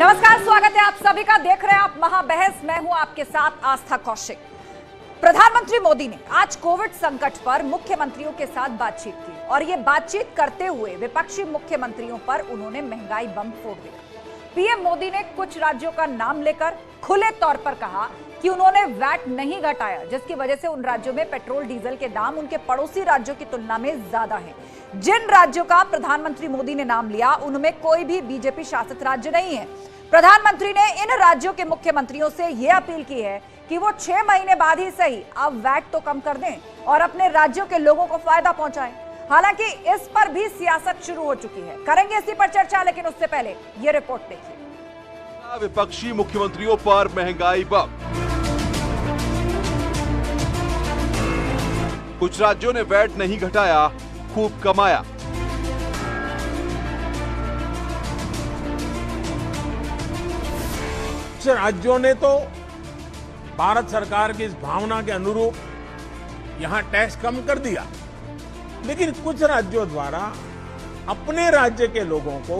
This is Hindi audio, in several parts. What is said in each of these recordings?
नमस्कार, स्वागत है आप सभी का। देख रहे हैं आप महाबहस। मैं हूं आपके साथ आस्था कौशिक। प्रधानमंत्री मोदी ने आज कोविड संकट पर मुख्यमंत्रियों के साथ बातचीत की और ये बातचीत करते हुए विपक्षी मुख्यमंत्रियों पर उन्होंने महंगाई बम फोड़ दिया। पीएम मोदी ने कुछ राज्यों का नाम लेकर खुले तौर पर कहा कि उन्होंने वैट नहीं घटाया, जिसकी वजह से उन राज्यों में पेट्रोल डीजल के दाम उनके पड़ोसी राज्यों की तुलना में ज्यादा हैं। जिन राज्यों का प्रधानमंत्री मोदी ने नाम लिया उनमें कोई भी बीजेपी शासित राज्य नहीं है। प्रधानमंत्री ने इन राज्यों के मुख्यमंत्रियों से यह अपील की है कि वो 6 महीने बाद ही सही अब वैट तो कम कर दें और अपने राज्यों के लोगों को फायदा पहुंचाएं। हालांकि इस पर भी सियासत शुरू हो चुकी है। करेंगे इसी पर चर्चा, लेकिन उससे पहले ये रिपोर्ट देखिए। विपक्षी मुख्यमंत्रियों पर महंगाई बम। कुछ राज्यों ने वैट नहीं घटाया, खूब कमाया। कुछ राज्यों ने तो भारत सरकार की इस भावना के अनुरूप यहां टैक्स कम कर दिया, लेकिन कुछ राज्यों द्वारा अपने राज्य के लोगों को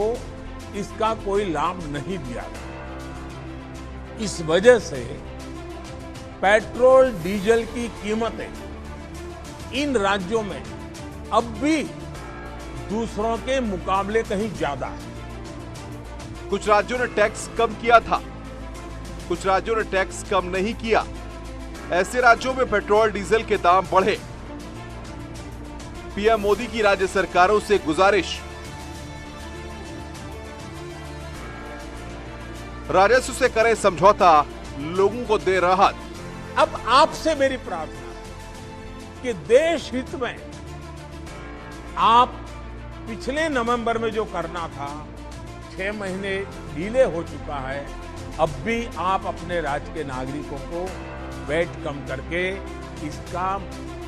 इसका कोई लाभ नहीं दिया गया। इस वजह से पेट्रोल डीजल की कीमतें इन राज्यों में अब भी दूसरों के मुकाबले कहीं ज्यादा है। कुछ राज्यों ने टैक्स कम किया था, कुछ राज्यों ने टैक्स कम नहीं किया। ऐसे राज्यों में पेट्रोल डीजल के दाम बढ़े। पीएम मोदी की राज्य सरकारों से गुजारिश, राजस्व से करें समझौता, लोगों को दे राहत। अब आपसे मेरी प्रार्थना है कि देश हित में आप पिछले नवंबर में जो करना था, 6 महीने डिले हो चुका है, अब भी आप अपने राज्य के नागरिकों को वैट कम करके इसका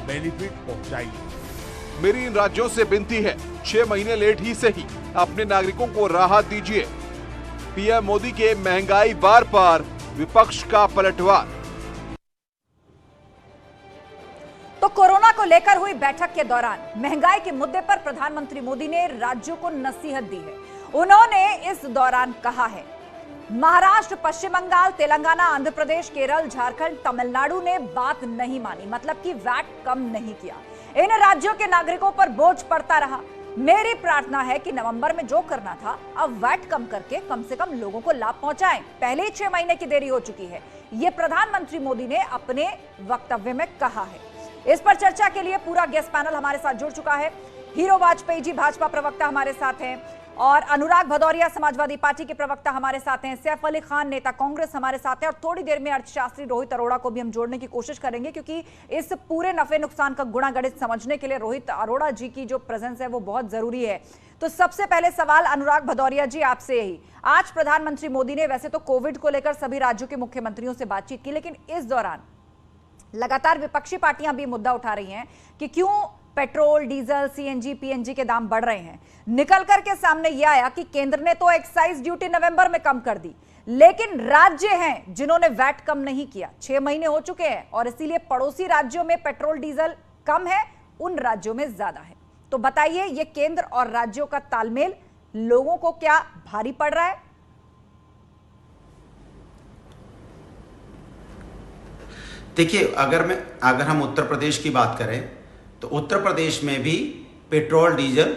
बेनिफिट पहुंचाइए। मेरी इन राज्यों से विनती है, 6 महीने लेट ही सही अपने नागरिकों को राहत दीजिए। पीएम मोदी के महंगाई वार पर विपक्ष का पलटवार। तो कोरोना को लेकर हुई बैठक के दौरान महंगाई के मुद्दे पर प्रधानमंत्री मोदी ने राज्यों को नसीहत दी है। उन्होंने इस दौरान कहा है, महाराष्ट्र, पश्चिम बंगाल, तेलंगाना, आंध्र प्रदेश, केरल, झारखंड, तमिलनाडु ने बात नहीं मानी, मतलब कि वैट कम नहीं किया। इन राज्यों के नागरिकों पर बोझ पड़ता रहा। मेरी प्रार्थना है कि नवंबर में जो करना था अब वैट कम करके कम से कम लोगों को लाभ पहुंचाएं। पहले ही 6 महीने की देरी हो चुकी है, यह प्रधानमंत्री मोदी ने अपने वक्तव्य में कहा है। इस पर चर्चा के लिए पूरा गेस्ट पैनल हमारे साथ जुड़ चुका है। हीरो वाजपेयी जी भाजपा प्रवक्ता हमारे साथ हैं और अनुराग भदौरिया समाजवादी पार्टी के प्रवक्ता हमारे साथ हैं, सैफ अली खान नेता कांग्रेस हमारे साथ हैं और थोड़ी देर में अर्थशास्त्री रोहित अरोड़ा को भी हम जोड़ने की कोशिश करेंगे, क्योंकि इस पूरे नफे नुकसान का गुणा गणित समझने के लिए रोहित अरोड़ा जी की जो प्रेजेंस है वो बहुत जरूरी है। तो सबसे पहले सवाल अनुराग भदौरिया जी आपसे यही, आज प्रधानमंत्री मोदी ने वैसे तो कोविड को लेकर सभी राज्यों के मुख्यमंत्रियों से बातचीत की, लेकिन इस दौरान लगातार विपक्षी पार्टियां भी मुद्दा उठा रही हैं कि क्यों पेट्रोल, डीजल, सीएनजी, पीएनजी के दाम बढ़ रहे हैं। निकल करके सामने यह आया कि केंद्र ने तो एक्साइज ड्यूटी नवंबर में कम कर दी, लेकिन राज्य हैं जिन्होंने वैट कम नहीं किया। 6 महीने हो चुके हैं और इसीलिए पड़ोसी राज्यों में पेट्रोल डीजल कम है, उन राज्यों में ज्यादा है। तो बताइए, ये केंद्र और राज्यों का तालमेल लोगों को क्या भारी पड़ रहा है? देखिए, अगर हम उत्तर प्रदेश की बात करें तो उत्तर प्रदेश में भी पेट्रोल डीजल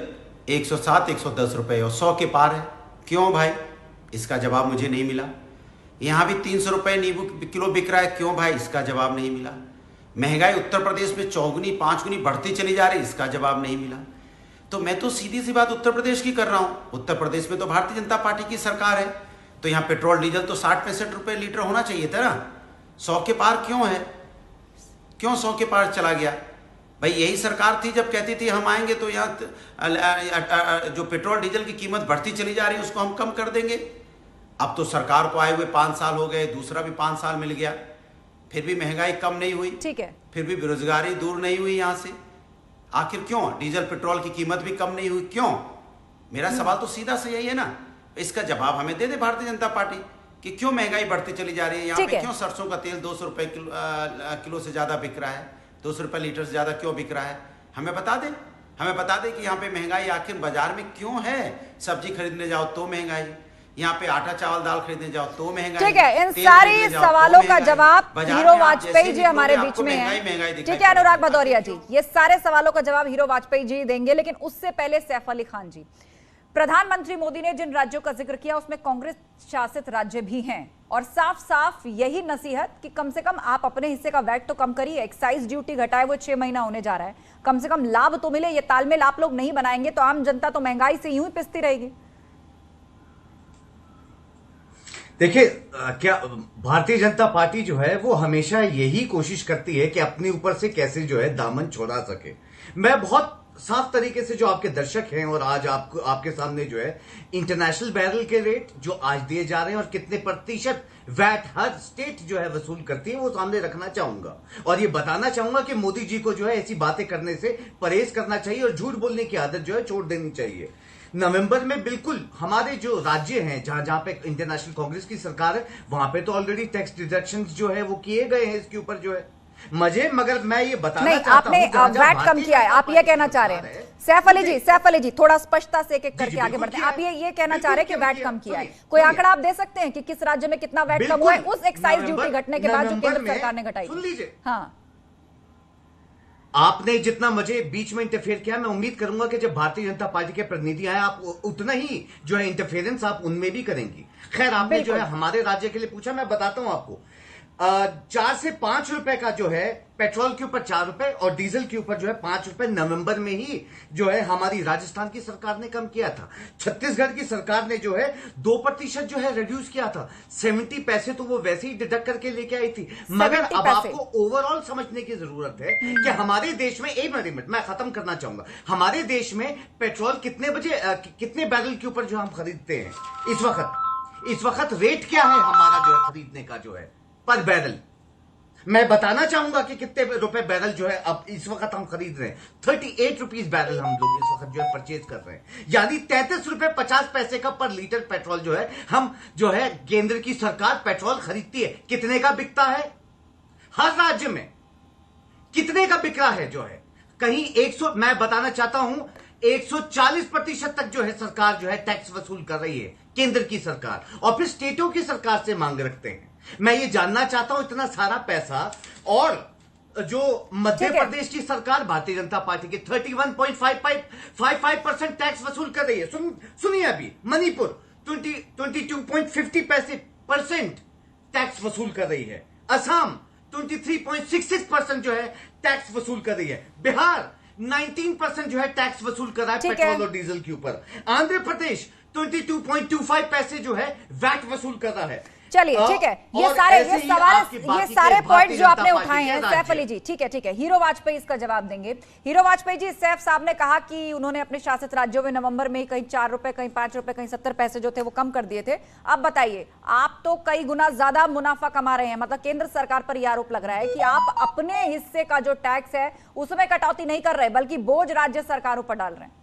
107, 110 रुपए और 100 के पार है। क्यों भाई? इसका जवाब मुझे नहीं मिला। यहाँ भी 300 रुपए नींबू किलो बिक रहा है। क्यों भाई? इसका जवाब नहीं मिला। महंगाई उत्तर प्रदेश में 4 गुनी 5 गुनी बढ़ती चली जा रही, इसका जवाब नहीं मिला। तो मैं तो सीधी सी बात उत्तर प्रदेश की कर रहा हूँ। उत्तर प्रदेश में तो भारतीय जनता पार्टी की सरकार है, तो यहाँ पेट्रोल डीजल तो 60-65 रुपए लीटर होना चाहिए था ना। 100 के पार क्यों है? क्यों 100 के पार चला गया? भाई यही सरकार थी जब कहती थी हम आएंगे तो यहाँ जो पेट्रोल डीजल की कीमत बढ़ती चली जा रही है उसको हम कम कर देंगे। अब तो सरकार को आए हुए 5 साल हो गए, दूसरा भी 5 साल मिल गया, फिर भी महंगाई कम नहीं हुई, ठीक है, फिर भी बेरोजगारी दूर नहीं हुई यहाँ से। आखिर क्यों? डीजल पेट्रोल की कीमत भी कम नहीं हुई, क्यों? मेरा सवाल तो सीधा से यही है ना। इसका जवाब हमें दे दे भारतीय जनता पार्टी कि क्यों महंगाई बढ़ती चली जा रही है। यहाँ पे क्यों सरसों का तेल 200 रुपए किलो से ज्यादा बिक रहा है, 200 रुपए लीटर से ज्यादा क्यों बिक रहा है? हमें बता दें, हमें बता दें कि यहाँ पे महंगाई आखिर बाजार में क्यों है। सब्जी खरीदने जाओ तो महंगाई, यहाँ पे आटा चावल दाल खरीदने जाओ तो महंगाई। ठीक है, इन तेल सारी खरीदने जाओ तो सवालों का महंगाई। जवाब बाजार हीरो में आप वाजपेयी जैसे जी हमारे निकलोगे, बीच आपको में महंगाई है। दिखाई ठीक है अनुराग पड़ेगी। भदौरिया जी, ये सारे सवालों का जवाब हीरो वाजपेयी जी देंगे, लेकिन उससे पहले सैफ अली खान जी, प्रधानमंत्री मोदी ने जिन राज्यों का जिक्र किया उसमें कांग्रेस शासित राज्य भी हैं, और साफ साफ यही नसीहत कि कम से कम आप अपने हिस्से का वैट तो कम करिए, एक्साइज ड्यूटी घटाए, वो 6 महीना होने जा रहा है, कम से कम लाभ तो मिले। ये तालमेल आप लोग नहीं बनाएंगे तो आम जनता तो महंगाई से यूं ही पिसती रहेगी। देखिए, क्या भारतीय जनता पार्टी जो है वो हमेशा यही कोशिश करती है कि अपने ऊपर से कैसे जो है दामन छुड़ा सके। मैं बहुत साफ तरीके से, जो आपके दर्शक हैं और आज आपके सामने जो है इंटरनेशनल बैरल के रेट जो आज दिए जा रहे हैं और कितने प्रतिशत वैट हर स्टेट जो है वसूल करती है, वो सामने रखना चाहूंगा और ये बताना चाहूंगा कि मोदी जी को जो है ऐसी बातें करने से परहेज करना चाहिए और झूठ बोलने की आदत जो है छोड़ देनी चाहिए। नवंबर में बिल्कुल हमारे जो राज्य हैं जहां पे इंटरनेशनल कांग्रेस की सरकार है, वहां पे तो ऑलरेडी टैक्स डिडक्शन जो है वो किए गए हैं इसके ऊपर जो है मगर मैं ये बताना नहीं, चाहता आपने हूं वैट कम किया है, आप ये कहना चाह रहे हैं। सैफ अली जी थोड़ा स्पष्टता से एक एक करके आगे बढ़ते हैं। आप ये कहना चाह रहे हैं कि वैट कम किया है, कोई आंकड़ा आप दे सकते हैं कि किस राज्य में कितना वैट कम हुआ है उस एक्साइज ड्यूटी घटने के बाद जो केंद्र सरकार ने घटाई? सुन लीजिए, हाँ, आपने जितना मुझे बीच में इंटरफेयर किया, मैं उम्मीद करूंगा कि जब भारतीय जनता पार्टी के प्रतिनिधि आए आप उतना ही जो है इंटरफेरेंस आप उनमें भी करेंगी। खैर, आपने जो है हमारे राज्य के लिए पूछा, मैं बताता हूं आपको। 4 से 5 रुपए का जो है पेट्रोल के ऊपर 4 रुपए और डीजल के ऊपर जो है 5 रुपए नवंबर में ही जो है हमारी राजस्थान की सरकार ने कम किया था। छत्तीसगढ़ की सरकार ने जो है 2% जो है रिड्यूस किया था। 70 पैसे तो वो वैसे ही डिडक्ट करके लेके आई थी। मगर अब आपको ओवरऑल समझने की जरूरत है कि हमारे देश में, एक मिनट मैं खत्म करना चाहूंगा, हमारे देश में पेट्रोल कितने बैरल के ऊपर जो हम खरीदते हैं इस वक्त रेट क्या है हमारा जो है खरीदने का जो है पर बैरल? मैं बताना चाहूंगा कि कितने रुपए बैरल जो है अब इस वक्त हम खरीद रहे हैं। 38 रुपीज बैरल हम लोग इस वक्त जो है परचेज कर रहे हैं, यानी 33 रुपए 50 पैसे का पर लीटर पेट्रोल जो है हम जो है केंद्र की सरकार पेट्रोल खरीदती है। कितने का बिकता है हर राज्य में? कितने का बिक रहा है जो है? कहीं 100, मैं बताना चाहता हूं 140% तक जो है सरकार जो है टैक्स वसूल कर रही है, केंद्र की सरकार, और फिर स्टेटों की सरकार से मांग रखते हैं। मैं ये जानना चाहता हूं इतना सारा पैसा, और जो मध्य प्रदेश की सरकार भारतीय जनता पार्टी की 31.55% टैक्स वसूल कर रही है। सुनिए, अभी मणिपुर 22.50% टैक्स वसूल कर रही है। असम 23.66% जो है टैक्स वसूल कर रही है। बिहार 19% जो है टैक्स वसूल कर रहा है पेट्रोल और डीजल के ऊपर। आंध्र प्रदेश 22.25 पैसे जो है वैट वसूल कर रहा है। चलिए ठीक है, ये सारे पॉइंट जो आपने उठाए हैं सैफ अली जी, ठीक है, हीरो वाजपेयी इसका जवाब देंगे। हीरो वाजपेयी जी, सैफ साहब ने कहा कि उन्होंने अपने शासित राज्यों में नवंबर में कहीं 4 रुपए, कहीं 5 रुपए, कहीं 70 पैसे जो थे वो कम कर दिए थे। अब बताइए, आप तो कई गुना ज्यादा मुनाफा कमा रहे हैं, मतलब केंद्र सरकार पर यह आरोप लग रहा है कि आप अपने हिस्से का जो टैक्स है उसमें कटौती नहीं कर रहे, बल्कि बोझ राज्य सरकारों पर डाल रहे हैं।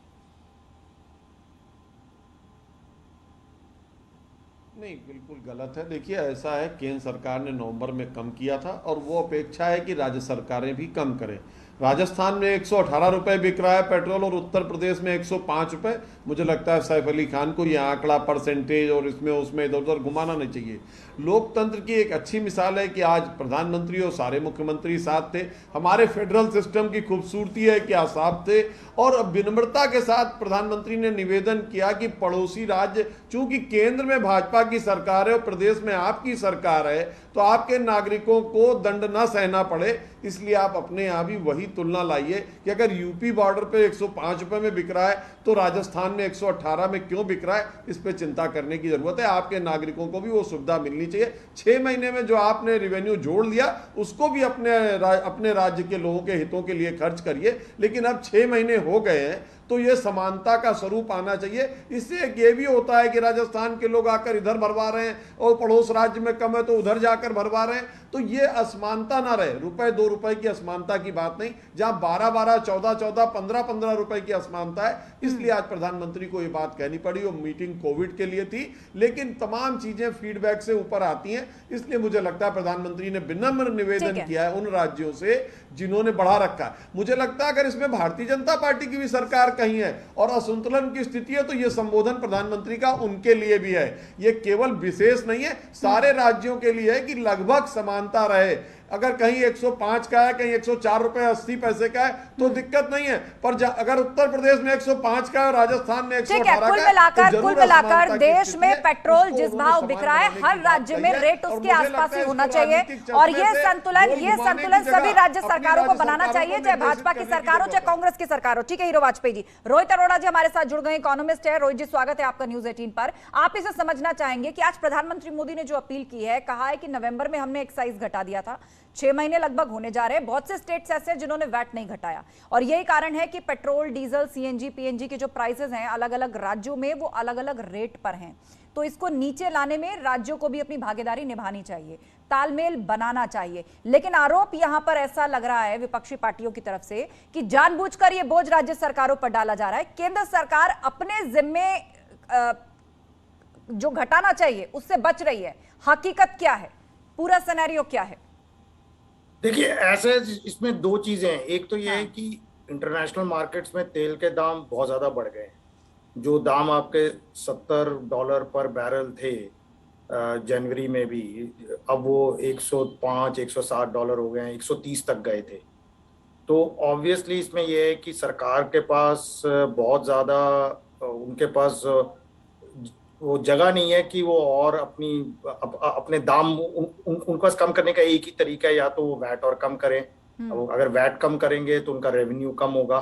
नहीं, बिल्कुल गलत है। देखिए, ऐसा है, केंद्र सरकार ने नवंबर में कम किया था और वो अपेक्षा है कि राज्य सरकारें भी कम करें। राजस्थान में 118 रुपये बिक रहा है पेट्रोल और उत्तर प्रदेश में 105 रुपये। मुझे लगता है सैफ अली खान को ये आंकड़ा परसेंटेज और इसमें उसमें इधर उधर घुमाना नहीं चाहिए। लोकतंत्र की एक अच्छी मिसाल है कि आज प्रधानमंत्री और सारे मुख्यमंत्री साथ थे। हमारे फेडरल सिस्टम की खूबसूरती है कि आप साथ थे, और विनम्रता के साथ प्रधानमंत्री ने निवेदन किया कि पड़ोसी राज्य, चूंकि केंद्र में भाजपा की सरकार है और प्रदेश में आपकी सरकार है, तो आपके नागरिकों को दंड न सहना पड़े, इसलिए आप अपने यहाँ भी वही तुलना लाइए कि अगर यूपी बॉर्डर पे 105 रुपए में बिक रहा है तो राजस्थान में 118 में क्यों बिक रहा है। इस पे चिंता करने की जरूरत है। आपके नागरिकों को भी वो सुविधा मिलनी चाहिए। 6 महीने में जो आपने रिवेन्यू जोड़ लिया उसको भी अपने राज्य के लोगों के हितों के लिए खर्च करिए, लेकिन अब 6 महीने हो गए हैं तो ये समानता का स्वरूप आना चाहिए। इससे ये भी होता है कि राजस्थान के लोग आकर इधर भरवा रहे हैं और पड़ोस राज्य में कम है तो उधर जाकर भरवा रहे हैं, तो ये असमानता ना रहे। रुपए 2 रुपए की असमानता की बात नहीं, जहां 12-12, 14-14, 15-15 रुपए की असमानता है। इसलिए आज प्रधानमंत्री को ये बात कहनी पड़ी। वो मीटिंग कोविड के लिए थी, लेकिन तमाम चीजें फीडबैक से ऊपर आती हैं, इसलिए मुझे लगता है प्रधानमंत्री ने विनम्र निवेदन किया है उन राज्यों से जिन्होंने बढ़ा रखा है। मुझे लगता है अगर इसमें भारतीय जनता पार्टी की भी सरकार कहीं है और असंतुलन की स्थिति है, तो ये संबोधन प्रधानमंत्री का उनके लिए भी है। ये केवल विशेष नहीं है, सारे राज्यों के लिए है कि लगभग समानता रहे। अगर कहीं 105 का है, कहीं 104 रुपए 80 पैसे का है तो दिक्कत नहीं है, पर अगर उत्तर प्रदेश में 105 का है और राजस्थान में 118 का है, तो कुल मिलाकर देश में पेट्रोल जिस भाव बिक रहा है, हर राज्य में रेट उसके आसपास ही होना चाहिए। और ये संतुलन सभी राज्य सरकारों को बनाना चाहिए, चाहे भाजपा की सरकार हो चाहे कांग्रेस की सरकार हो। ठीक है हीरो वाजपेयी जी, रोहित अरोड़ा जी हमारे साथ जुड़ गए, इकोनॉमिस्ट है। रोहित जी स्वागत है आपका न्यूज 18 पर। आप इसे समझना चाहेंगे कि आज प्रधानमंत्री मोदी ने जो अपील की है, कहा है कि नवंबर में हमने एक्साइज घटा दिया था, 6 महीने लगभग होने जा रहे हैं, बहुत से स्टेट्स ऐसे हैं जिन्होंने वैट नहीं घटाया, और यही कारण है कि पेट्रोल, डीजल, सीएनजी, पीएनजी के जो प्राइसेस हैं अलग अलग राज्यों में वो अलग अलग रेट पर हैं। तो इसको नीचे लाने में राज्यों को भी अपनी भागीदारी निभानी चाहिए, तालमेल बनाना चाहिए। लेकिन आरोप यहां पर ऐसा लग रहा है विपक्षी पार्टियों की तरफ से कि जानबूझकर यह बोझ राज्य सरकारों पर डाला जा रहा है। केंद्र सरकार अपने जिम्मे जो घटाना चाहिए उससे बच रही है। हकीकत क्या है, पूरा सिनेरियो क्या है? देखिए, ऐसे इसमें दो चीजें हैं। एक तो ये है कि इंटरनेशनल मार्केट्स में तेल के दाम बहुत ज्यादा बढ़ गए हैं। जो दाम आपके $70 पर बैरल थे जनवरी में भी, अब वो $105-160 हो गए हैं, 130 तक गए थे। तो ऑब्वियसली इसमें यह है कि सरकार के पास बहुत ज़्यादा उनके पास वो जगह नहीं है कि वो और अपने दाम उनके पास कम करने का एक ही तरीका है, या तो वो वैट और कम करें। अगर वैट कम करेंगे तो उनका रेवेन्यू कम होगा।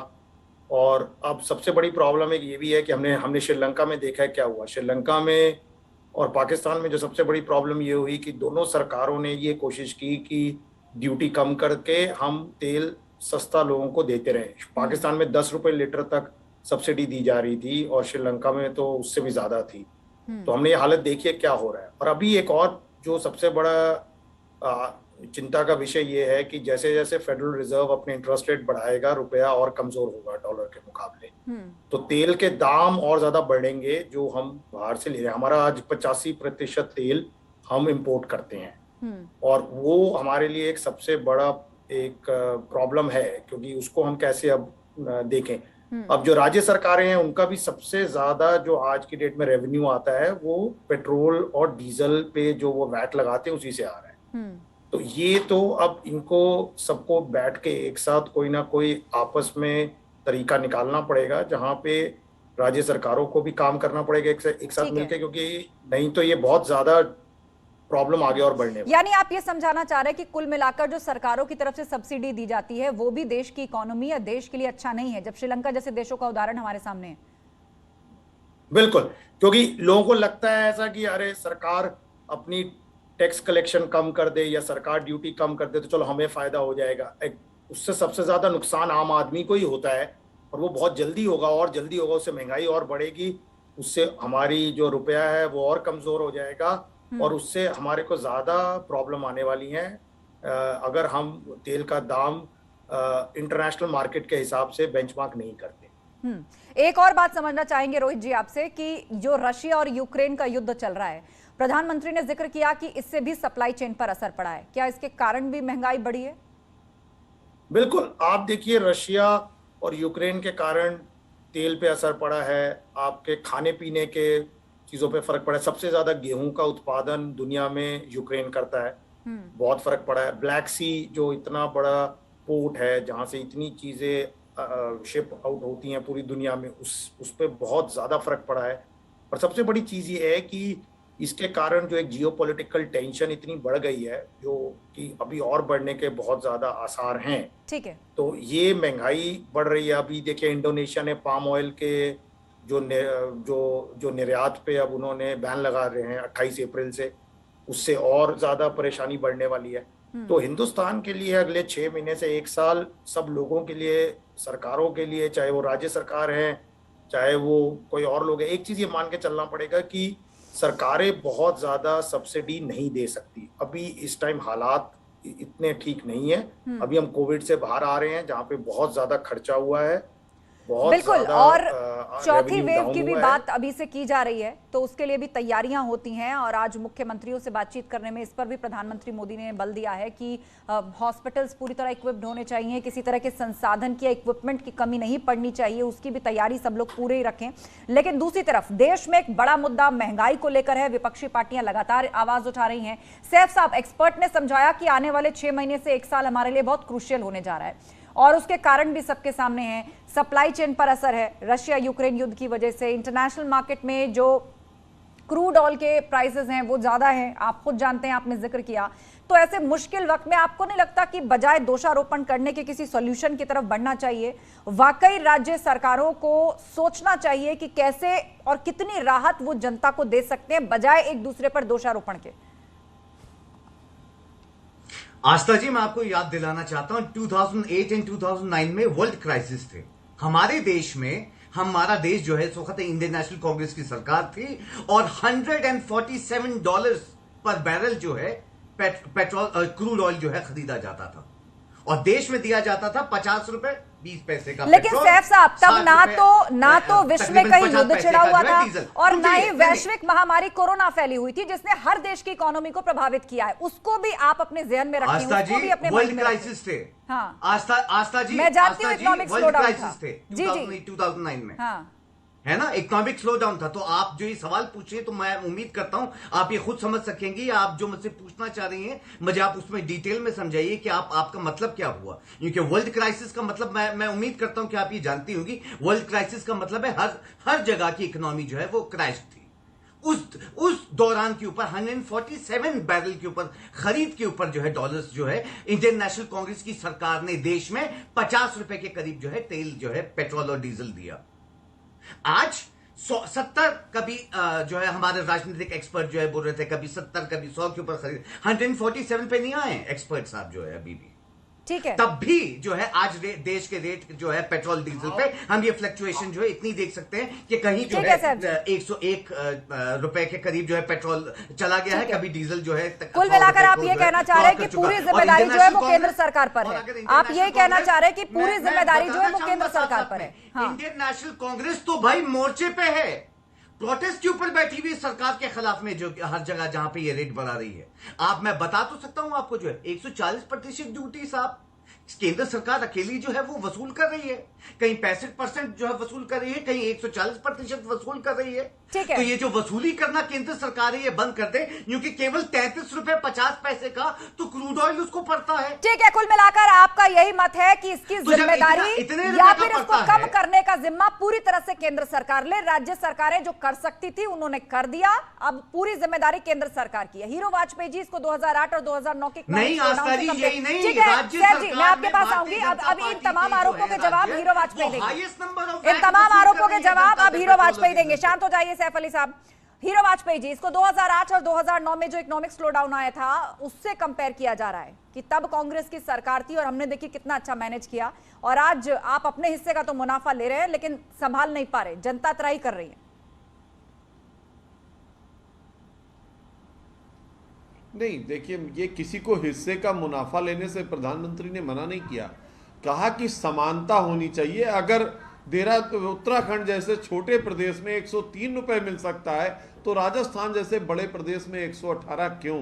और अब सबसे बड़ी प्रॉब्लम एक ये भी है कि हमने श्रीलंका में देखा है क्या हुआ। श्रीलंका में और पाकिस्तान में जो सबसे बड़ी प्रॉब्लम ये हुई कि दोनों सरकारों ने ये कोशिश की कि ड्यूटी कम करके हम तेल सस्ता लोगों को देते रहे। पाकिस्तान में 10 रुपए लीटर तक सब्सिडी दी जा रही थी और श्रीलंका में तो उससे भी ज्यादा थी। तो हमने ये हालत देखी है क्या हो रहा है। और अभी एक और जो सबसे बड़ा चिंता का विषय ये है कि जैसे जैसे फेडरल रिजर्व अपने इंटरेस्ट रेट बढ़ाएगा, रुपया और कमजोर होगा डॉलर के मुकाबले, तो तेल के दाम और ज्यादा बढ़ेंगे जो हम बाहर से ले रहे हैं। हमारा आज 85% तेल हम इंपोर्ट करते हैं और वो हमारे लिए एक सबसे बड़ा एक प्रॉब्लम है, क्योंकि उसको हम कैसे अब देखें। अब जो राज्य सरकारें हैं उनका भी सबसे ज्यादा जो आज की डेट में रेवेन्यू आता है वो पेट्रोल और डीजल पे जो वो वैट लगाते हैं उसी से आ रहा है। तो ये तो अब इनको सबको बैठ के एक साथ कोई ना कोई आपस में तरीका निकालना पड़ेगा, जहां पे राज्य सरकारों को भी काम करना पड़ेगा एक साथ मिलकर, क्योंकि नहीं तो ये बहुत ज्यादा प्रॉब्लम आगे और बढ़ने वाली। यानी आप ये समझाना चाह रहे हैं कि कुल मिलाकर जो सरकारों की तरफ से सब्सिडी दी जाती है वो भी देश की इकोनॉमी या देश के लिए अच्छा नहीं है, जब श्रीलंका जैसे देशों का उदाहरण हमारे सामने है। बिल्कुल, क्योंकि लोगों को लगता है ऐसा कि अरे सरकार अपनी टैक्स कलेक्शन कम कर दे या सरकार ड्यूटी कम कर दे तो चलो हमें फायदा हो जाएगा। उससे सबसे ज्यादा नुकसान आम आदमी को ही होता है और वो बहुत जल्दी होगा और जल्दी होगा। उससे महंगाई और बढ़ेगी, उससे हमारी जो रुपया है वो और कमजोर हो जाएगा और उससे हमारे को ज्यादा प्रॉब्लम आने वाली है अगर हम तेल का दाम इंटरनेशनल मार्केट के हिसाब से बेंचमार्क नहीं करते। एक और बात समझना चाहेंगे रोहित जी आपसे कि जो रशिया और यूक्रेन का युद्ध चल रहा है, प्रधानमंत्री ने जिक्र किया कि इससे भी सप्लाई चेन पर असर पड़ा है। क्या इसके कारण भी महंगाई बढ़ी है? बिल्कुल, आप देखिए रशिया और यूक्रेन के कारण तेल पे असर पड़ा है, आपके खाने पीने के चीजों पे फर्क पड़ा है। सबसे ज्यादा गेहूं का उत्पादन दुनिया में यूक्रेन करता है, बहुत फर्क पड़ा है। ब्लैक सी जो इतना बड़ा पोर्ट है जहां से इतनी चीजें शिप आउट होती हैं पूरी दुनिया में, उस पे बहुत ज्यादा फर्क पड़ा है। और सबसे बड़ी चीज ये है कि इसके कारण जो एक जियोपॉलिटिकल टेंशन इतनी बढ़ गई है जो कि अभी और बढ़ने के बहुत ज्यादा आसार हैं। ठीक है, तो ये महंगाई बढ़ रही है। अभी देखिए इंडोनेशिया ने पाम ऑयल के जो निर्यात पे अब उन्होंने बैन लगा रहे हैं 28 अप्रैल से, उससे और ज्यादा परेशानी बढ़ने वाली है। तो हिंदुस्तान के लिए अगले 6 महीने से 1 साल सब लोगों के लिए, सरकारों के लिए, चाहे वो राज्य सरकार हैं चाहे वो कोई और लोग हैं, एक चीज ये मान के चलना पड़ेगा कि सरकारें बहुत ज्यादा सब्सिडी नहीं दे सकती। अभी इस टाइम हालात इतने ठीक नहीं है। अभी हम कोविड से बाहर आ रहे हैं जहाँ पे बहुत ज्यादा खर्चा हुआ है बहुत बिल्कुल। ज्यादा, और चौथी revenue वेव down की भी हुआ है। बात अभी से की जा रही है, तो उसके लिए भी तैयारियां होती हैं। और आज मुख्यमंत्रियों से बातचीत करने में इस पर भी प्रधानमंत्री मोदी ने बल दिया है कि हॉस्पिटल्स पूरी तरह इक्विप्ड होने चाहिए, किसी तरह के संसाधन की, इक्विपमेंट की कमी नहीं पड़नी चाहिए, उसकी भी तैयारी सब लोग पूरे ही रखें। लेकिन दूसरी तरफ देश में एक बड़ा मुद्दा महंगाई को लेकर है। विपक्षी पार्टियां लगातार आवाज उठा रही हैं। सैफ साहब, एक्सपर्ट ने समझाया कि आने वाले 6 महीने से 1 साल हमारे लिए बहुत क्रूशियल होने जा रहा है, और उसके कारण भी सबके सामने हैं। सप्लाई चेन पर असर है, रशिया यूक्रेन युद्ध की वजह से इंटरनेशनल मार्केट में जो क्रूड ऑयल के प्राइसेस हैं वो ज्यादा हैं, आप खुद जानते हैं, आपने जिक्र किया। तो ऐसे मुश्किल वक्त में आपको नहीं लगता कि बजाय दोषारोपण करने के किसी सॉल्यूशन की तरफ बढ़ना चाहिए? वाकई राज्य सरकारों को सोचना चाहिए कि कैसे और कितनी राहत वो जनता को दे सकते हैं बजाय एक दूसरे पर दोषारोपण के। आस्था जी, मैं आपको याद दिलाना चाहता हूं 2008 एंड 2009 में वर्ल्ड क्राइसिस थे हमारे देश में। हमारा देश जो है इस वक्त इंडियन नेशनल कांग्रेस की सरकार थी और $147 पर बैरल जो है पेट्रोल क्रूड ऑयल जो है खरीदा जाता था, और देश में दिया जाता था 50 रुपए 20 पैसे का। लेकिन सैफ साहब, तब ना तो विश्व में कहीं युद्ध छिड़ा हुआ था और ना ही वैश्विक महामारी कोरोना फैली हुई थी जिसने हर देश की इकोनॉमी को प्रभावित किया है। उसको भी आप अपने ज़हन में रखिए, उसको भी अपने वर्ल्ड क्राइसिस थे। हाँ, आस्था जी, मैं जानती हूँ इकोनॉमिक स्लोडाउन था। थे जी जी 2009 में, हाँ, है ना, इकोनॉमिक स्लो डाउन था। तो आप जो ये सवाल पूछे तो मैं उम्मीद करता हूं आप ये खुद समझ सकेंगे। आप जो मुझसे पूछना चाह रही हैं मुझे आप उसमें डिटेल में समझाइए कि आपका मतलब क्या हुआ, क्योंकि वर्ल्ड क्राइसिस का मतलब मैं उम्मीद करता हूं कि आप ये जानती होंगी। वर्ल्ड क्राइसिस का मतलब है हर जगह की इकोनॉमी जो है वो क्रैश थी। उस दौरान के ऊपर 147 बैरल के ऊपर खरीद के ऊपर जो है डॉलर्स जो है इंडियन नेशनल कांग्रेस की सरकार ने देश में 50 रुपए के करीब जो है तेल जो है पेट्रोल और डीजल दिया। आज 70 कभी जो है हमारे राजनीतिक एक्सपर्ट जो है बोल रहे थे कभी 70 कभी 100 के ऊपर खरीद, 147 पे नहीं आए एक्सपर्ट साहब जो है अभी भी। ठीक है, तब भी जो है आज देश के रेट जो है पेट्रोल डीजल पे हम ये फ्लक्चुएशन जो है इतनी देख सकते हैं कि कहीं जो है 101 रुपए के करीब जो है पेट्रोल चला गया है, कभी डीजल जो है। कुल मिलाकर आप ये कहना चाह रहे हैं कि पूरी जिम्मेदारी जो है वो केंद्र सरकार पर है। आप ये कहना चाह रहे हैं कि पूरी जिम्मेदारी जो है वो केंद्र सरकार पर है। इंडियन नेशनल कांग्रेस तो भाई मोर्चे पे है, प्रोटेस्ट के ऊपर बैठी हुई सरकार के खिलाफ में जो हर जगह जहां पे ये रेट बढ़ा रही है। मैं बता तो सकता हूं आपको जो है 140% ड्यूटी साहब केंद्र सरकार अकेली जो है वो वसूल कर रही है, कहीं 65% जो है वसूल कर रही है, कहीं 140% वसूल कर रही है। तो ये जो वसूली करना केंद्र सरकार है ये बंद कर दे, क्योंकि केवल 33 रुपए 50 पैसे का तो क्रूड ऑयल उसको पड़ता है। ठीक है, कुल मिलाकर आपका यही मत है कि इसकी जिम्मेदारी या फिर इसको कम करने का जिम्मा पूरी तरह से केंद्र सरकार ले। राज्य सरकारें जो कर सकती थी उन्होंने कर दिया, अब पूरी जिम्मेदारी केंद्र सरकार की है। हीरो वाजपेयी जी इसको 2008 और 2009 के नहीं आस्था जी, यही नहीं, ठीक है सैफ जी, मैं आपके पास आऊंगी। अब इन तमाम आरोपों के जवाब हीरो वाजपेयी देंगे। इन तमाम आरोपों के जवाब अब हीरो वाजपेयी देंगे। शांत हो जाइए सैफ अली साहब। हीरो वाजपेयी जी, इसको 2008 और 2009 में जो इकोनॉमिक स्लोडाउन आया था उससे कंपेयर किया जा रहा है कि तब कांग्रेस की सरकार थी और हमने देखिए कितना अच्छा मैनेज किया, और आज आप अपने हिस्से का तो मुनाफा ले रहे हैं लेकिन संभाल नहीं पा रहे, जनता त्राही कर रही है। नहीं, देखिए, ये किसी को हिस्से का मुनाफा लेने से प्रधानमंत्री ने मना नहीं किया, कहा कि समानता होनी चाहिए। अगर उत्तराखंड जैसे छोटे प्रदेश में 103 रुपए मिल सकता है तो राजस्थान जैसे बड़े प्रदेश में 118 क्यों?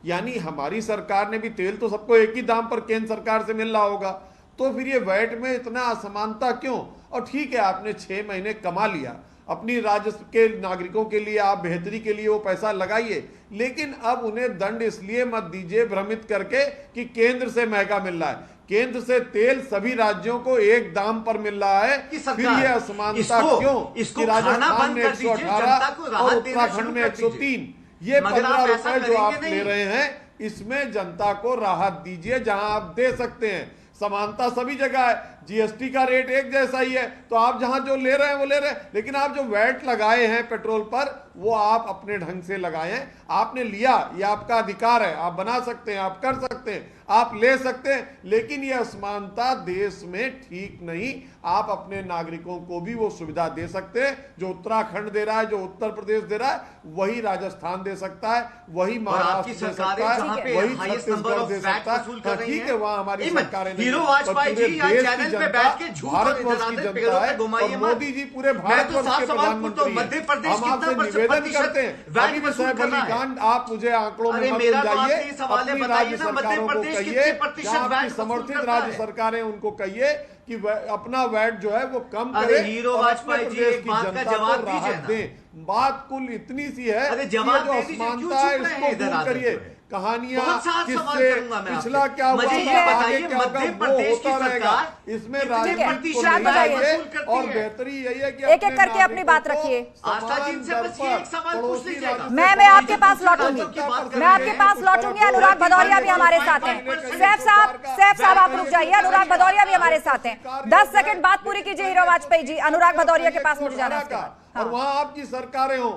यानी हमारी सरकार ने भी तेल तो सबको एक ही दाम पर केंद्र सरकार से मिल रहा होगा, तो फिर ये वैट में इतना असमानता क्यों? और ठीक है, आपने 6 महीने कमा लिया, अपनी राज्य के नागरिकों के लिए आप बेहतरी के लिए वो पैसा लगाइए, लेकिन अब उन्हें दंड इसलिए मत दीजिए भ्रमित करके कि केंद्र से महंगा मिल रहा है। केंद्र से तेल सभी राज्यों को एक दाम पर मिल रहा है, फिर ये असमानता क्यों कि राजस्थान में 118 और उत्तराखंड में 103? ये 15 रुपए जो आप ले रहे हैं इसमें जनता को राहत दीजिए जहां आप दे सकते हैं। समानता सभी जगह है, जीएसटी का रेट एक जैसा ही है, तो आप जहां जो ले रहे हैं वो ले रहे हैं, लेकिन आप जो वैट लगाए हैं पेट्रोल पर वो आप अपने ढंग से लगाए हैं। आपने लिया, ये आपका अधिकार है, आप बना सकते हैं, आप कर सकते हैं, आप ले सकते हैं, लेकिन ये असमानता देश में ठीक नहीं। आप अपने नागरिकों को भी वो सुविधा दे सकते हैं जो उत्तराखंड दे रहा है, जो उत्तर प्रदेश दे रहा है, वही राजस्थान दे सकता है, वही महाराष्ट्र दे सकता है, वही छत्तीसगढ़ दे सकता है। ठीक है, वहां हमारी सरकारें हीरो वाजपेयी जी पे जनता बैठ के झूठ और भारतवर्ष की इधर-उधर जनता पेड़ों पे है घुमाइए और मत। मोदी जी पूरे मैं तो भारतवर्ष साफ के सवाल पूछता प्रधानमंत्री हूं, मध्य हैं। प्रदेश हम आपसे कितना निवेदन प्रतिशत करते हैं, वैट अभी भी वसूल सैफ कर अली रहा है? खान आप मुझे आंकड़ों में अरे मत मेरा तो उलझाइए, आखिरी सवाल है, अपनी बताइए राज्य ना, मध्य सरकारों को प्रदेश कहिए, कितने प्रतिशत जहां वैट आपकी वसूल समर्थित करता राज्य है? सरकारें उनको कहिए कि अपना वैट जो है वो कम अरे करे हीरो और अपने वाजपेयी जी, प्रदेश एक की बात का जनता को जवाब दीजिए राहत ना। दें। बात कुल इतनी सी है अरे कि जवाब ये जो दे दीजिए, क्यों असमानता है चुप रहे इसको हैं इधर दूर आकर करिए। के? कहानियां बहुत साफ सवाल किससे करूंगा मैं पिछला आपसे। क्या हुआ मुझे था, ये आगे बताइए, क्या होगा मध्य वो प्रदेश की होता रहेगा। सरकार इसमें कितने राजनीति को प्रतिशत नहीं वैट लाइए वसूल करती और है? बेहतरी यही है कि एक-एक अपने करके अपनी बात नागरिकों को रखिए। आस्था जी समान से दर बस ये पर एक सवाल पूछ पड़ोसी लीजिएगा। राज्य से मैं आपके पास दूसरी लौटूंगी। राज्यों की बात कर मैं रहे आपके हैं। पास लौटूंगी। अनुराग भदौरिया भी हमारे साथ हैं। सैफ साहब आप रुक जाइए। अनुराग भदौरिया भी हमारे साथ हैं। 10 सेकंड बात पूरी कीजिए हीरो वाजपेयी जी। अनुराग भदौरिया के पास मुझे जाना है उसके बाद। और हाँ, वहां आपकी सरकारें हो।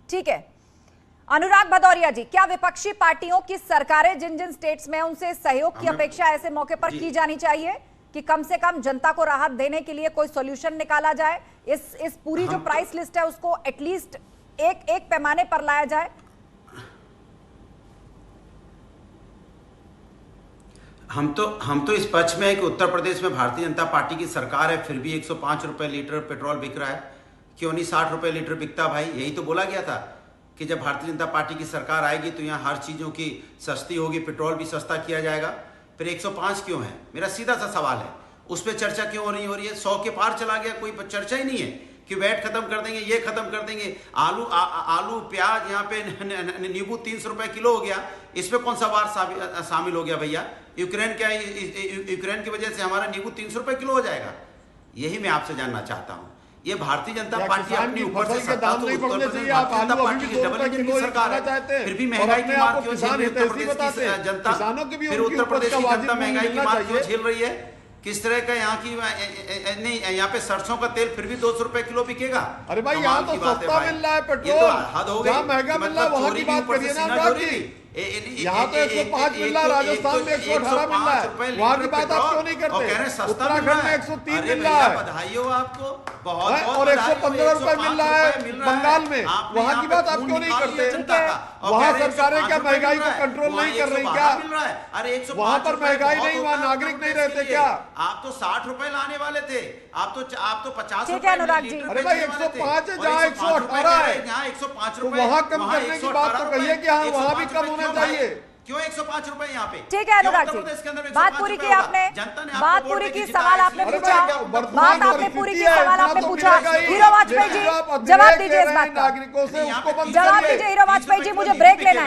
ठीक है। अनुराग भदौरिया जी, क्या विपक्षी पार्टियों की सरकारें जिन जिन स्टेट्स में उनसे सहयोग की अपेक्षा ऐसे मौके पर की जानी चाहिए कि कम से कम जनता को राहत देने के लिए कोई सॉल्यूशन निकाला जाए, इस पूरी जो प्राइस लिस्ट है उसको एटलीस्ट एक पैमाने पर लाया जाए? हम तो इस पक्ष में है कि उत्तर प्रदेश में भारतीय जनता पार्टी की सरकार है, फिर भी 105 रुपए लीटर पेट्रोल बिक रहा है। क्यों नहीं 60 रुपए लीटर बिकता भाई? यही तो बोला गया था कि जब भारतीय जनता पार्टी की सरकार आएगी तो यहाँ हर चीज़ों की सस्ती होगी, पेट्रोल भी सस्ता किया जाएगा। फिर 105 क्यों है? मेरा सीधा सा सवाल है। उस पर चर्चा क्यों हो रही है? 100 के पार चला गया, कोई चर्चा ही नहीं है कि वैट खत्म कर देंगे, ये खत्म कर देंगे। आलू प्याज यहाँ पे नींबू 300 रुपए किलो हो गया, इस पे कौन सा वार शामिल हो गया भैया? यूक्रेन की वजह से हमारा नींबू 300 रुपए किलो हो जाएगा? यही मैं आपसे जानना चाहता हूँ। ये भारतीय जनता पार्टी अपनी ऊपर से सत्ता तो उत्तर प्रदेश भारतीय जनता पार्टी की डबल इंजन की सरकार है, फिर भी महंगाई की मार क्यों झेल रही है उत्तर प्रदेश की जनता? फिर उत्तर प्रदेश की जनता महंगाई की मार क्यों झेल रही है? किस तरह का यहाँ की नहीं, यहाँ पे सरसों का तेल फिर भी 200 रुपए किलो बिकेगा। अरे भाई यहाँ तो सस्ता मिल रहा है पेट्रोल, हद हो गई। जहाँ महंगा मिल रहा है वहाँ की बात करिए ना अनुराग जी। यहाँ तो 105 मिल रहा है, राजस्थान में 118 मिल रहा है, वहाँ की बात आप क्यों नहीं करते? उत्तराखंड में 103 मिल रहा है, बधाई हो आपको, बहुत और 115 रुपए मिल रहा है बंगाल में, वहाँ की बात आप क्यों नहीं करते? वहाँ सरकारें क्या महंगाई को कंट्रोल नहीं कर रही क्या? अरे वहाँ पर महंगाई नहीं, वहाँ नागरिक नहीं रहते क्या? आप तो 60 रुपए लाने वाले थे, आप तो 50 ठीक है अनुराग जी। अरे भाई 105 है जहाँ 118 है, यहाँ 105 तो रुपए, वहाँ कम करने की बात तो कहिए कि हाँ वहाँ भी कम होना चाहिए। क्यों 105 रुपए यहाँ पे? ठीक है अनुराग जी, बात पूरी की आपने, बात पूरी की, सवाल आपने पूछा, बात आपने पूरी की, सवाल आपने पूछा। हीरो वाजपेयी जी जवाब दीजिए इस बात का, जवाब दीजिए हीरो वाजपेयी जी। मुझे ब्रेक लेना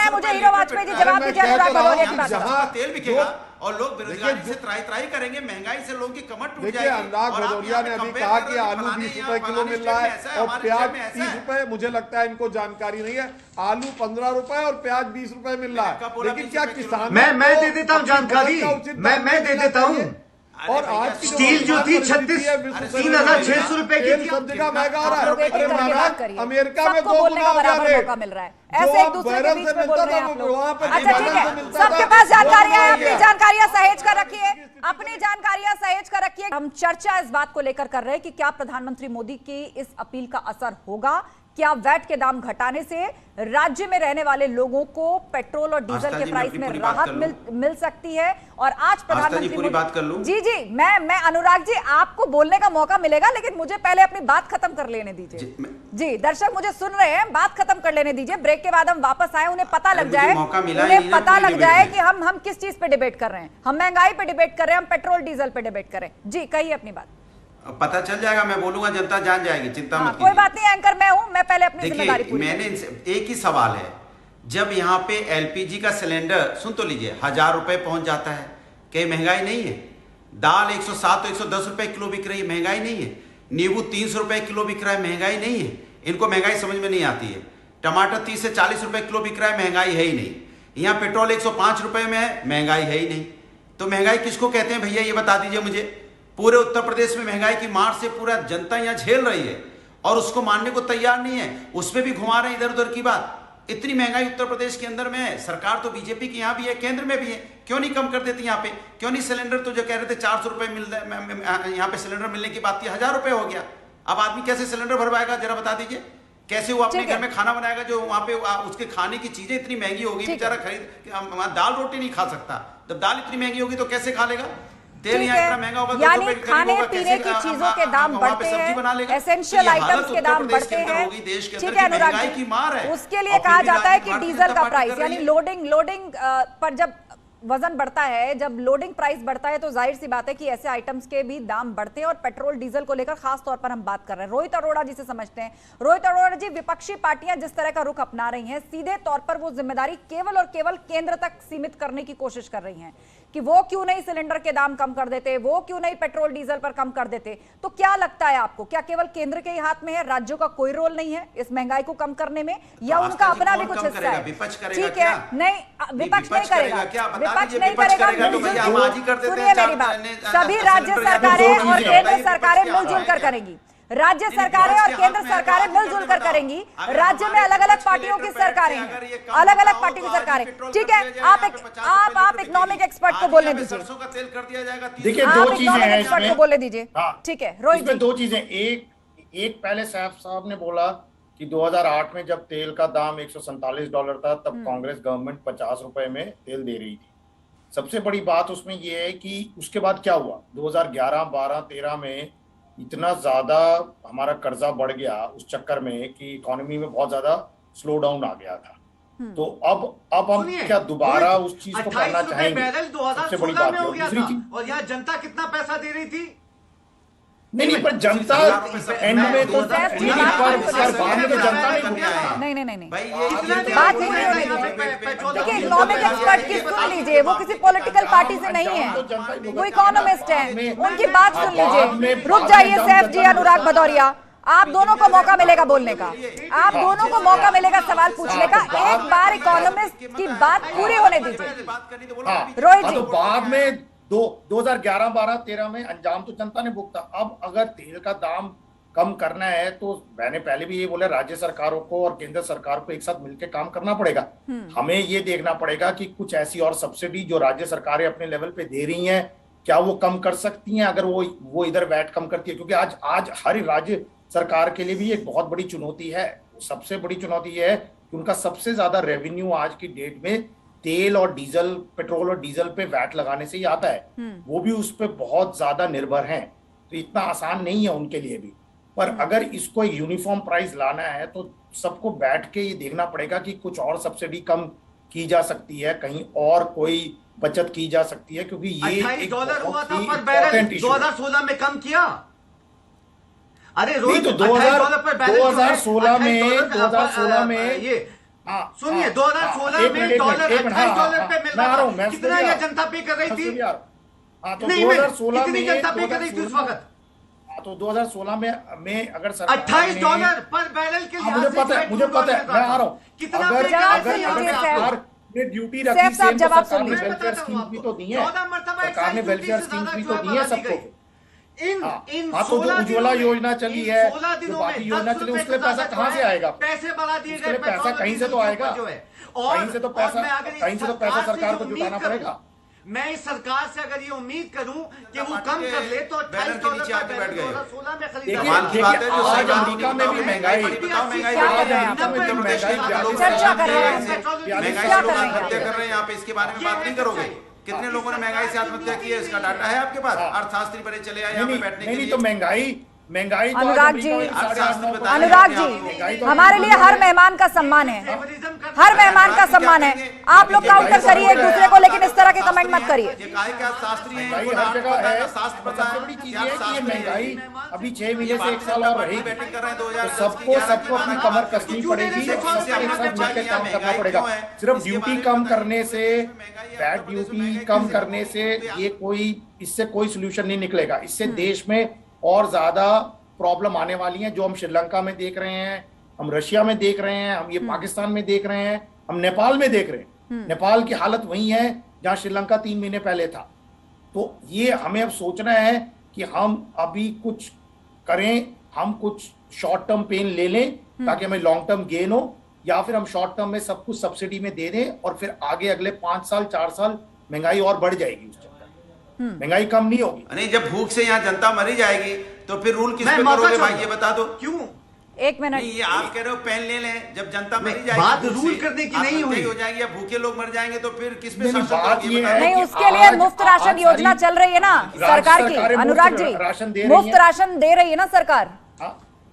है मुझे। हीरो वाजपेयी जी जवाब दीजिए अनुराग भदौरिया की बात का। जहाँ तेल बिकेगा और लोग बेरोजगारी से त्राही करेंगे, महंगाई से लोगों की कमर टूट जाएगी। अनुराग भदौरिया ने अभी कहा कि आलू 20 रुपए किलो मिल रहा है और प्याज 30 रुपए, मुझे लगता है इनको जानकारी नहीं है। आलू 15 रुपए और प्याज 20 रुपए मिल रहा है, लेकिन क्या किसान मैं दे देता हूँ जानकारी, मैं दे देता हूँ। और आज की स्टील जो थी 36,600 रुपए की, सब जगह महंगा हो रहा है। एक-एक करके बात करिए। अमेरिका में सबको 2 बोलने गुना का हो गया बराबर रेट। मौका मिल रहा है। ऐसे एक दूसरे के बीच में बोल रहे हैं आप लोग। वहाँ पे अच्छा ठीक है, सबके पास जानकारियां हैं, अपनी जानकारियां सहेज कर रखिए, अपनी जानकारियां सहेज कर रखिए। हम चर्चा इस बात को लेकर कर रहे हैं कि क्या प्रधानमंत्री मोदी की इस अपील का असर होगा? क्या वैट के दाम घटाने से राज्य में रहने वाले लोगों को पेट्रोल और डीजल के प्राइस में राहत मिल सकती है? और आज प्रधानमंत्री पूरी बात कर लूं? जी मैं अनुराग जी, आपको बोलने का मौका मिलेगा, लेकिन मुझे पहले अपनी बात खत्म कर लेने दीजिए। जी दर्शक मुझे सुन रहे हैं, बात खत्म कर लेने दीजिए। ब्रेक के बाद हम वापस आए, उन्हें पता लग जाए, कि हम किस चीज पे डिबेट कर रहे हैं। हम महंगाई पे डिबेट कर रहे हैं, हम पेट्रोल डीजल पे डिबेट कर रहे हैं। जी कहिए अपनी बात। पता चल जाएगा, मैं बोलूंगा, जनता जान जाएगी, चिंता मत कीजिए। कोई बात नहीं, एंकर मैं हूं, मैं पहले अपनी जिम्मेदारी पूरी मैंने एक ही सवाल है, जब यहाँ पे एलपीजी का सिलेंडर, सुन तो लीजिए, 1000 रुपए पहुंच जाता है, कहीं महंगाई नहीं है? दाल 107 तो 110 रुपए किलो बिक रही है, महंगाई नहीं है? नींबू 300 रुपए किलो बिक रहा है, महंगाई नहीं है? इनको महंगाई समझ में नहीं आती है। टमाटर 30 से 40 रुपए किलो बिक रहा है, महंगाई है ही नहीं। यहाँ पेट्रोल 105 रुपए में है, महंगाई है ही नहीं। तो महंगाई किसको कहते हैं भैया, ये बता दीजिए मुझे। पूरे उत्तर प्रदेश में महंगाई की मार से पूरा जनता यहाँ झेल रही है और उसको मानने को तैयार नहीं है, उस पर भी घुमा रहे हैं इधर उधर की बात। इतनी महंगाई उत्तर प्रदेश के अंदर में है, सरकार तो बीजेपी की यहाँ भी है, केंद्र में भी है, क्यों नहीं कम कर देती यहाँ पे? क्यों नहीं सिलेंडर तो जो कह रहे थे 400 रुपए मिल रहा, यहाँ पे सिलेंडर मिलने की बात थी, 1000 रुपए हो गया। अब आदमी कैसे सिलेंडर भरवाएगा, जरा बता दीजिए? कैसे वो अपने घर में खाना बनाएगा जो वहाँ पे उसके खाने की चीजें इतनी महंगी होगी, बेचारा खरीद दाल रोटी नहीं खा सकता। जब दाल इतनी महंगी होगी तो कैसे खा लेगा? तेल ठीक यहाँ इतना है, महंगा होगा, 200 यानी रुपए करीब खाने होगा, पीने कैसे की हम चीजों के दाम वहाँ पे बढ़ते सब्जी बना हैं, लेगा? एसेंशियल तो ये हालत आइटम्स के दाम उत्तर प्रदेश बढ़ते के अंदर हैं। होगी, देश के ठीक अंदर है की अनुराग महंगाई की मार है। जी, उसके लिए और फिर कहा भी जाता है कि भारतीय डीजल जनता का पार्टी प्राइस कर रही यानी है। लोडिंग पर जब वजन बढ़ता है, जब लोडिंग प्राइस बढ़ता है तो जाहिर सी बात है कि ऐसे आइटम्स के भी दाम बढ़ते हैं। और पेट्रोल डीजल को लेकर खास तौर पर हम बात कर रहे हैं। रोहित अरोड़ा जी से समझते हैं। रोहित अरोड़ा जी, विपक्षी पार्टियां जिस तरह का रुख अपना रही हैं, सीधे तौर पर वो जिम्मेदारी केवल और केवल केंद्र तक सीमित करने की कोशिश कर रही हैं कि वो क्यों नहीं सिलेंडर के दाम कम कर देते, वो क्यों नहीं पेट्रोल डीजल पर कम कर देते। तो क्या लगता है आपको, क्या केवल केंद्र के ही हाथ में है, राज्यों का कोई रोल नहीं है इस महंगाई को कम करने में, या उनका अपना भी कुछ हिस्सा है? ठीक है, नहीं विपक्ष नहीं करेगा, विपक्ष नहीं करेगा, सुनिए मेरी बात, सभी राज्य सरकारें और केंद्र सरकारें मिलजुल कर करेंगी, राज्य सरकारें और केंद्र सरकारें मिलजुल कर करेंगी। राज्य में अलग अलग पार्टियों की सरकारें हैं, अलग अलग पार्टी की सरकारें। ठीक है, आप इकोनॉमिक एक्सपर्ट को बोलने दीजिए। देखिए, आप दो चीजें इकोनॉमिक हैं एक्सपर्ट को इसमें। बोलने दीजिए। हाँ, ठीक है रोहित जी। इसमें दो चीजें, एक पहले सैफ साहब ने बोला कि 2008 में जब तेल का दाम $147 था, तब कांग्रेस गवर्नमेंट 50 रुपए में तेल दे रही थी। सबसे बड़ी बात उसमें यह है कि उसके बाद क्या हुआ, 2011, 12, 13 में इतना ज्यादा हमारा कर्जा बढ़ गया उस चक्कर में कि इकोनॉमी में बहुत ज्यादा स्लो डाउन आ गया था। तो अब हम क्या दोबारा उस चीज को करना चाहेंगे? सबसे बड़ी बात है। दूसरी चीज, और यहाँ जनता कितना पैसा दे रही थी? नहीं, पर जनता एंड में तो बाद में तो जनता नहीं भाई ये बात नहीं होने दीजिए। देखिए, इकोनॉमिक एक्सपर्ट की सुन लीजिए, वो किसी पॉलिटिकल पार्टी से नहीं है, वो इकोनॉमिस्ट हैं, उनकी बात सुन लीजिए। रुक जाइए सैफ जी, अनुराग भदौरिया, आप दोनों को मौका मिलेगा बोलने का, आप दोनों को मौका मिलेगा सवाल पूछने का। एक बार इकोनॉमिस्ट की बात पूरी होने दीजिए। रोहित जी, तो बाद में 2011, 12, 13 में अंजाम तो जनता ने भुगता। अब अगर तेल का दाम कम करना है तो मैंने पहले भी ये बोला, राज्य सरकारों को और केंद्र सरकार को एक साथ मिलकर काम करना पड़ेगा। हमें ये देखना पड़ेगा कि कुछ ऐसी और सब्सिडी जो राज्य सरकारें अपने लेवल पे दे रही हैं, क्या वो कम कर सकती हैं? अगर वो इधर वैट कम करती है, क्योंकि आज हर राज्य सरकार के लिए भी एक बहुत बड़ी चुनौती है। सबसे बड़ी चुनौती है कि उनका सबसे ज्यादा रेवेन्यू आज की डेट में तेल और डीजल, पेट्रोल और डीजल पे वैट लगाने से ही आता है। वो भी उस पर बहुत ज्यादा निर्भर हैं, तो इतना आसान नहीं है उनके लिए भी। पर अगर इसको एक यूनिफॉर्म प्राइस लाना है तो सबको बैठ के ये देखना पड़ेगा कि कुछ और सब्सिडी कम की जा सकती है, कहीं और कोई बचत की जा सकती है, क्योंकि ये $28 हुआ था पर बैरल 2016 में कम किया। अरे रोहित, तो 2016 में ये सुनिए, 2016 में डॉलर $28 पे मिल रहा था। कितना ये जनता पे कर रही थी? तो नहीं, 2016 कितनी जनता पे कर रही थी उस वक्त? तो 2016 में अगर $28 पर बैरल के लिए मुझे पता है, मैं आ रहा हूँ। कितना अगर जवाब ड्यूटी सैफ रखी, साहब जवाब सुन सरकार ने लीजिए। वेलफेयर स्कीम भी तो दी है, 14 मरतबा सरकार ने वेलफेयर स्कीम भी तो दी है सबको। इन तो जो उज्ज्वला योजना चली है, जो बाकी योजना चली, उसके लिए पैसा कहाँ से आएगा? पैसे बढ़ा दिए उसके गए, लिए पैसा कहीं से तो आएगा, कहीं से तो पैसा सरकार को जुटाना पड़ेगा। मैं इस सरकार से अगर ये उम्मीद करूं कि वो कम कर ले तो $28 बैठ गए। 2016 में देखिए, खरीदा। आज अमेरिका में भी महंगाई, चर्चा कर रहे हैं, महंगाई से लोग आत्महत्या कर रहे हैं, यहाँ पे इसके बारे में बात नहीं करोगे? कितने लोगों ने महंगाई से आत्महत्या की है, इसका डाटा है आपके पास? अर्थशास्त्री बने चले आए यहाँ पे बैठने के लिए। तो महंगाई तो अनुराग जी, अनुराग जी, हमारे लिए हर मेहमान का सम्मान है, हर मेहमान का सम्मान है। आप लोग काउंटर करिए एक दूसरे को, लेकिन इस तरह के कमेंट मत करिए। ये काहे के आप शास्त्री हैं? महंगाई हर जगह है। सबसे बड़ी चीज ये है कि ये महंगाई अभी 6 महीने से 1 साल और रहेगी, बैटिंग कर रहे हैं 2010 तो सबको अपनी कमर कसनी पड़ेगी, सबको एक साथ मिलकर काम करना पड़ेगा। सिर्फ ड्यूटी कम करने से, बैड ड्यूटी कम करने से इससे कोई सोल्यूशन नहीं निकलेगा। इससे देश में और ज्यादा प्रॉब्लम आने वाली है, जो हम श्रीलंका में देख रहे हैं, हम रशिया में देख रहे हैं, हम ये पाकिस्तान में देख रहे हैं, हम नेपाल में देख रहे हैं। नेपाल की हालत वही है जहां श्रीलंका 3 महीने पहले था। तो ये हमें अब सोचना है कि हम अभी कुछ करें, हम कुछ शॉर्ट टर्म पेन ले लें ताकि हमें लॉन्ग टर्म गेन हो, या फिर हम शॉर्ट टर्म में सब कुछ सब्सिडी में दे दें और फिर आगे अगले 5 साल 4 साल महंगाई और बढ़ जाएगी। उस महंगाई कम नहीं होगी। नहीं, जब भूख से यहाँ जनता मरी जाएगी तो फिर रूल किस पे करोगे भाई, ये बता दो। क्यों एक मिनट। नहीं, ये आप कह रहे हो पेन ले लें, जब जनता मरी जाएगी, बात भूख रूल से, करने की नहीं हुई हो जाएगी या भूखे लोग मर जाएंगे तो फिर किस पे नहीं, शासन बात होगी, ये बताइए। नहीं, कि उसके लिए आज- मुफ्त आज राशन सारी योजना चल रही है ना सरकार की। सरकारें मुफ्त अनुराग राशन दे जी, रही मुफ्त हैं। राशन दे रही है ना सरकार।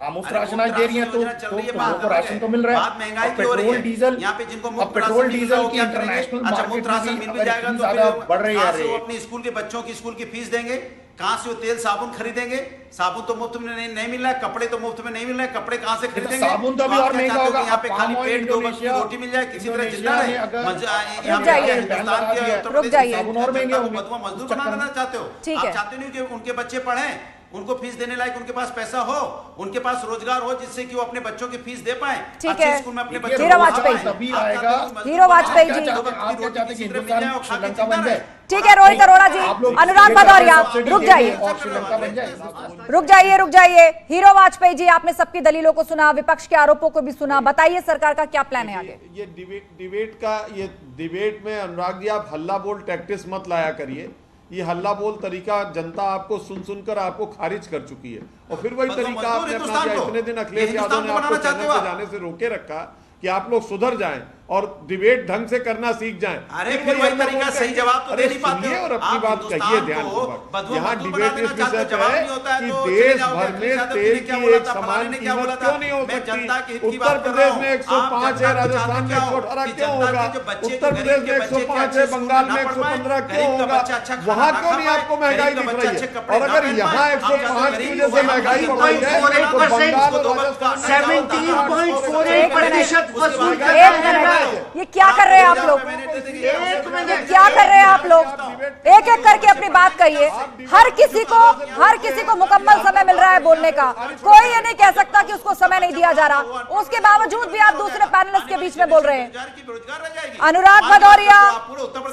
मुफ्त अरे राशन मुफ्त आज दे रही है तो योजना चल रही है, लोगों बात को अलग राशन है। तो मिल रहा है। बात महंगाई अब की हो रही पेट्रोल है। डीजल, यहाँ पे जिनको अब मुफ्त पेट्रोल राशन मिल रहा डीजल है, वो की क्या करेंगे? इंटरनेशनल अच्छा, मार्केट मुफ्त में राशन भी मिल अगर जाएगा इतनी तो ज्यादा फिर बढ़ रही कहाँ है से वो रेट, अपने स्कूल के बच्चों की स्कूल की फीस देंगे? कहाँ से वो तेल साबुन खरीदेंगे? साबुन तो मुफ्त में नहीं मिल रहा है, कपड़े तो मुफ्त में नहीं मिल रहे हैं, कपड़े कहाँ से खरीदेंगे? साबुन तो अभी आप और क्या महंगा चाहते हो होगा। कि यहाँ पे अब खाली palm oil पेट दो वक्त की इंडोनेशिया- रोटी मिल जाए, किसी तरह जिंदा इंडोनेशिया रहे? में अगर- यहाँ पे जाइए। हिंदुस्तान के उत्तर रुक प्रदेश जाइए। की साबुन और महंगे जनता को होंगे। बदवा मजदूर चक्कर बनाना में। चाहते हो? ठीक आप है। चाहते नहीं कि उनके बच्चे पढ़ें, उनको फीस देने लायक उनके पास पैसा हो, उनके पास रोजगार हो, जिससे कि वो अपने बच्चों की फीस दे पाए, ठीक अच्छे है। स्कूल में अपने देखिए, बच्चों हीरो को वाजपेयी पढ़ाएं। तभी आप आएगा। चाहते हो कि हीरो वाजपेयी आप जी। क्या आप चाहते हो क्या चाहते हैं कि किसी तरह मिल हिंदुस्तान जाए और खा के श्रीलंका जिंदा बन रहे? जाए? ठीक है रोहित अरोड़ा जी, आप लोग अनुराग ये भदौरिया, सब्सिडी रुक दे जाइए। दें और श्रीलंका बन जाए। रुक जाइए। हीरो वाजपेयी जी, आपने सबकी दलीलों को सुना, विपक्ष के आरोपों को भी सुना, बताइए सरकार का क्या प्लान है आगे? ये डिबेट में अनुराग जी आप हल्ला बोल टैक्टिस मत लाया करिए। ये हल्ला बोल तरीका जनता आपको सुनकर आपको खारिज कर चुकी है, और फिर वही मतलब तरीका आपने अपना दिया। इतने दिन अखिलेश यादव ने आपको चैनल पे जाने से रोके रखा कि आप लोग सुधर जाएं और डिबेट ढंग से करना सीख जाएं। अरे फिर वही तरीका, सही जवाब तो दे नहीं पाते हो। और अपनी आप बात हिंदुस्तान कहिए को ध्यानपूर्वक। बदवा यहाँ मजदूर डिबेट बना इस देना विषय चाहते पे हो, जवाब है नहीं होता है कि तो देश चले जाओगे। भर अखिलेश में यादव जी तेल ने क्या की बोला एक था, समान फलाने ने क्या बोला कीमत था? क्यों नहीं हो मैं जनता के सकती? हित की बात उत्तर कर रहा प्रदेश हूं। में आप 105 है, जनता को राजस्थान में चाहते क्या हो? 118 कि क्यों जनता होगा? के जो बच्चे, उत्तर जो प्रदेश गरीब में के बच्चे 105 अच्छे है, स्कूल बंगाल में में ना पढ़ पाए, 115 क्यों गरीब का होगा? बच्चा अच्छा खाना वहां ना क्यों खा नहीं पाए, आपको महंगाई गरीब का दिख बच्चा रही अच्छे है? कपड़े और ना अगर पहन यहाँ पाए, 105 की वजह से गरीब महंगाई बढ़ रही है तो 17.48% बंगाल और राजस्थान में 17.48% वसूल एक कर रहे मिनट, हैं। ये क्या कर रहे हैं आप लोग? एक मिनट। क्या कर रहे हैं आप लोग? एक एक करके अपनी बात कहिए। हर किसी को मुकम्मल समय मिल रहा है बोलने का। कोई ये नहीं कह सकता कि उसको समय नहीं दिया जा रहा। उसके बावजूद भी आप दूसरे पैनलिस्ट के बीच में बोल रहे हैं। अनुराग भदौरिया,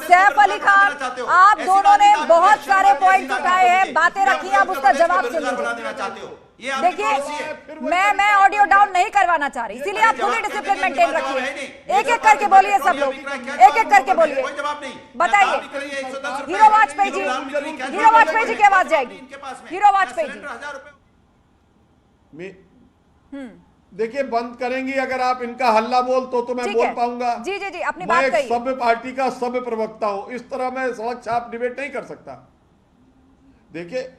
सैफ अली खान, आप दोनों ने बहुत सारे पॉइंट उठाए हैं, बातें रखी हैं, अब उसका जवाब सुन लीजिए। देखिए, मैं ऑडियो डाउन नहीं करवाना चाह रही, इसीलिए आप पूरी डिसिप्लिन मेंटेन रखिए। एक एक करके बोलिए सब लोग, एक एक करके बोलिए, बताइए। हीरो वाजपेयी जी की आवाज जाएगी। हीरो वाजपेयी जी, देखिए, बंद करेंगी अगर आप इनका हल्ला बोल तो मैं ठीक बोल है। पाऊंगा। जी अपनी मैं बात एक कहिए। सभ्य पार्टी का सभ्य प्रवक्ता हूं, इस तरह मैं सड़क छाप डिबेट नहीं कर सकता। देखिए,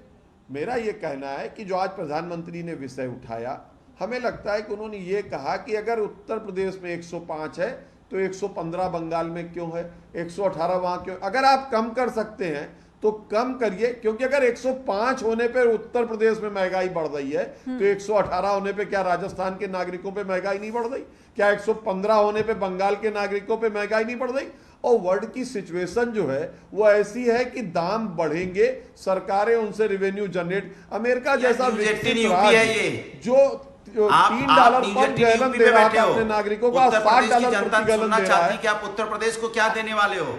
मेरा यह कहना है कि जो आज प्रधानमंत्री ने विषय उठाया, हमें लगता है कि उन्होंने ये कहा कि अगर उत्तर प्रदेश में 105 है तो 115 बंगाल में क्यों है, 118 वहां क्यों? अगर आप कम कर सकते हैं तो कम करिए, क्योंकि अगर 105 होने पे उत्तर प्रदेश में महंगाई बढ़ रही है तो 118 होने पे क्या राजस्थान के नागरिकों पे महंगाई नहीं बढ़ रही? क्या 115 होने पे बंगाल के नागरिकों पे महंगाई नहीं बढ़ रही? और वर्ल्ड की सिचुएशन जो है वो ऐसी है कि दाम बढ़ेंगे, सरकारें उनसे रेवेन्यू जनरेट। अमेरिका जैसा विकसित राज्य जो $3 पर गैलन दे रहा था अपने नागरिकों को, $60 प्रति गैलन दे रहा है। कि आप उत्तर प्रदेश को क्या देने वाले हो?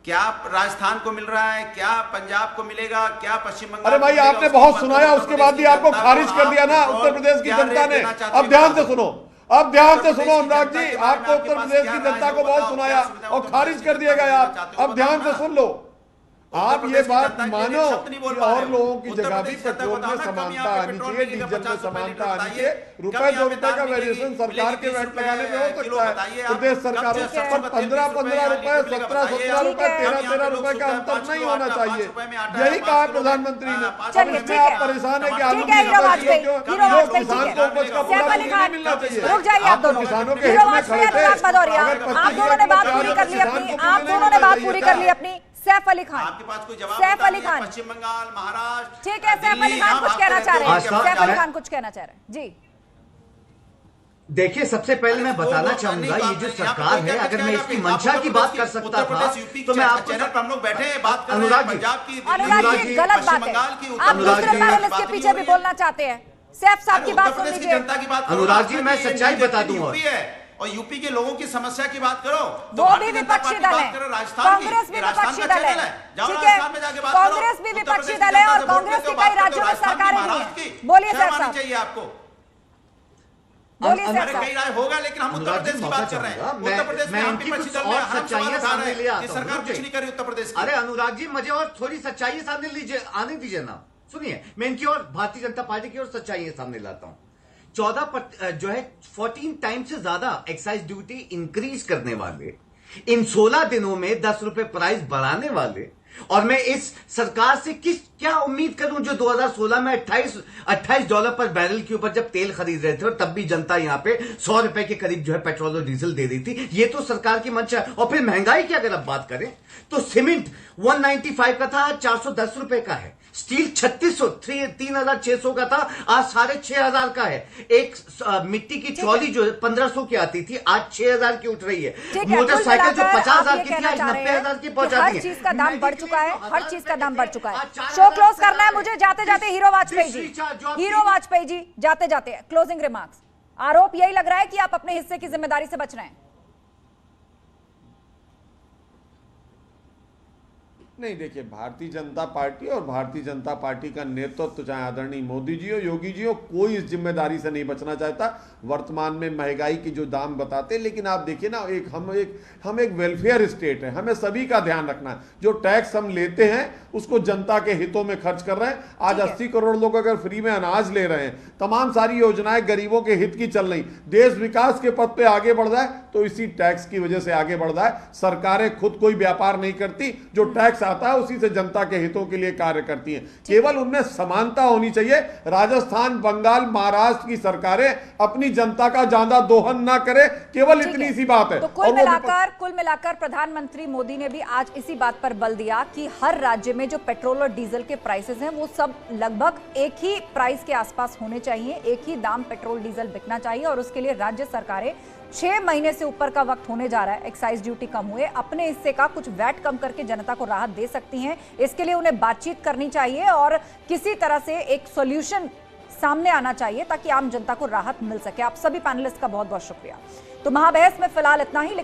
क्या राजस्थान को मिल रहा है? क्या पंजाब को मिलेगा? क्या पश्चिम बंगाल? अरे भाई, आपने बहुत सुनाया, उसके बाद भी आपको खारिज कर दिया ना उत्तर प्रदेश की जनता ने। अब ध्यान से सुनो, अनुराग जी, आपको उत्तर प्रदेश की जनता को बहुत सुनाया और खारिज कर दिया गया आप। अब ध्यान से सुन लो, आप ये बात मानो कि और लोगों की जगह भी पेट्रोल में समानता आनी चाहिए, डीजल में समानता आनी चाहिए। ₹2 का वेरिएशन सरकार के वैट लगाने पे हो सकता है, प्रदेश सरकारों पर 15 रुपए, 17 रुपए, 13 रुपए का अंतर नहीं होना चाहिए। यही कहा प्रधानमंत्री ने। चलिए, आप परेशान है कि आलू की हीरो वाजपेयी, किसान को उपज का पूरा नहीं मिलना चाहिए। रुक जाइए आप दोनों। किसानों के हीरो हित में वाजपेयी, खड़े थे। अनुराग भदौरिया, आप दोनों ने बात पूरी कर ली अपनी, आप दोनों ने बात पूरी कर ली अपनी। सैफ अली खान, आपके पास कोई जवाब सैफ अली खान, पश्चिम बंगाल, महाराष्ट्र, ठीक है, सैफ अली खान कुछ कहना चाह रहे हैं। सैफ अली खान कुछ कहना चाह रहे हैं जी। देखिए, सबसे पहले मैं बताना चाहूंगा, ये जो सरकार है, अगर मैं इसकी मंशा की बात कर सकता था तो मैं आपको चैनल पर हम लोग बैठे हैं, बात कर रहे हैं अनुराग जी, पंजाब की, अनुराग जी, गलत बात है। आप दूसरे पैनलिस्ट के पीछे भी बोलना चाहते हैं। सैफ साहब की बात सुन लीजिए। जनता की बात अनुराग जी, मैं सच्चाई बता दूंगा। और यूपी के लोगों की समस्या की बात करो, वो भी विपक्षी दल है, कांग्रेस भी विपक्षी दल है, ठीक है, कांग्रेस भी विपक्षी दल है और कांग्रेस की कई राज्यों में सरकारें भी हैं। बोलिए सैफ साहब, चाहिए आपको। बोलिए सैफ अरे कई राय होगा, लेकिन हम उत्तर प्रदेश की बात कर रहे हैं। उत्तर प्रदेश में हम विपक्षी दल में हम सच्चाइयां सामने ले आता हूं। सरकार कुछ नहीं करी उत्तर प्रदेश की। अरे अनुराग जी, मुझे और थोड़ी सच्चाई सामने लीजिए, आने दीजिए ना। सुनिए, मैं इनकी और भारतीय जनता पार्टी की और सच्चाई सामने लाता हूं। 14 टाइम से ज्यादा एक्साइज ड्यूटी इंक्रीज करने वाले, इन 16 दिनों में 10 रुपए प्राइस बढ़ाने वाले, और मैं इस सरकार से क्या उम्मीद करूं जो 2016 में $28 पर बैरल के ऊपर जब तेल खरीद रहे थे और तब भी जनता यहां पे 100 रुपए के करीब जो है पेट्रोल और डीजल दे रही थी। ये तो सरकार की मंशा है। और फिर महंगाई की अगर आप बात करें तो सीमेंट 195 का था, आज 410 रुपए का है। स्टील 3600 का था, आज 6500 का है। एक मिट्टी की ट्रॉली जो 1500 की आती थी, आज 6000 की उठ रही है। मोटरसाइकिल जो 50,000 की थी, आज 90,000 की पहुंचा दी है। हर चीज का दाम बढ़ चुका है, हर चीज का दाम बढ़ चुका है। शो क्लोज करना है मुझे जाते जाते। हीरो वाजपेयी जी जाते जाते क्लोजिंग रिमार्क्स। आरोप यही लग रहा है कि आप अपने हिस्से की जिम्मेदारी से बच रहे हैं। नहीं, देखिए, भारतीय जनता पार्टी और भारतीय जनता पार्टी का नेतृत्व, चाहे आदरणीय मोदी जी हो, योगी जी हो, कोई इस जिम्मेदारी से नहीं बचना चाहता। वर्तमान में महंगाई की जो दाम बताते, लेकिन आप देखिए ना, हम एक वेलफेयर स्टेट है, हमें सभी का ध्यान रखना है। जो टैक्स हम लेते हैं उसको जनता के हितों में खर्च कर रहे हैं। आज 80 करोड़ लोग अगर फ्री में अनाज ले रहे हैं, तमाम सारी योजनाएं गरीबों के हित की चल रही, देश विकास के पथ पे आगे बढ़ रहा है, तो इसी टैक्स की वजह से आगे बढ़ रहा है। सरकारें खुद कोई व्यापार नहीं करती, जो टैक्स आता है उसी से जनता के हितों के लिए कार्य करती हैं। केवल उनमें समानता होनी चाहिए। राजस्थान, बंगाल, महाराष्ट्र की सरकारें अपनी जनता का ज्यादा दोहन ना करे, केवल इतनी सी बात है। तो कुल मिलाकर प्रधानमंत्री मोदी ने भी आज इसी बात पर बल दिया कि हर राज्य में जो पेट्रोल और डीजल के प्राइसेस हैं वो सब लगभग एक ही प्राइस के आसपास होने चाहिए, एक ही दाम पेट्रोल डीजल बिकना चाहिए। और उसके लिए राज्य सरकारें 6 महीने से ऊपर का वक्त होने जा रहा है, एक्साइज ड्यूटी कम हुए, अपने हिस्से का कुछ वैट कम करके जनता को राहत दे सकती हैं। इसके लिए उन्हें बातचीत करनी चाहिए और किसी तरह से एक सॉल्यूशन सामने आना चाहिए ताकि आम जनता को राहत मिल सके। आप सभी पैनलिस्ट का बहुत बहुत शुक्रिया। तो महाबहस में फिलहाल इतना ही।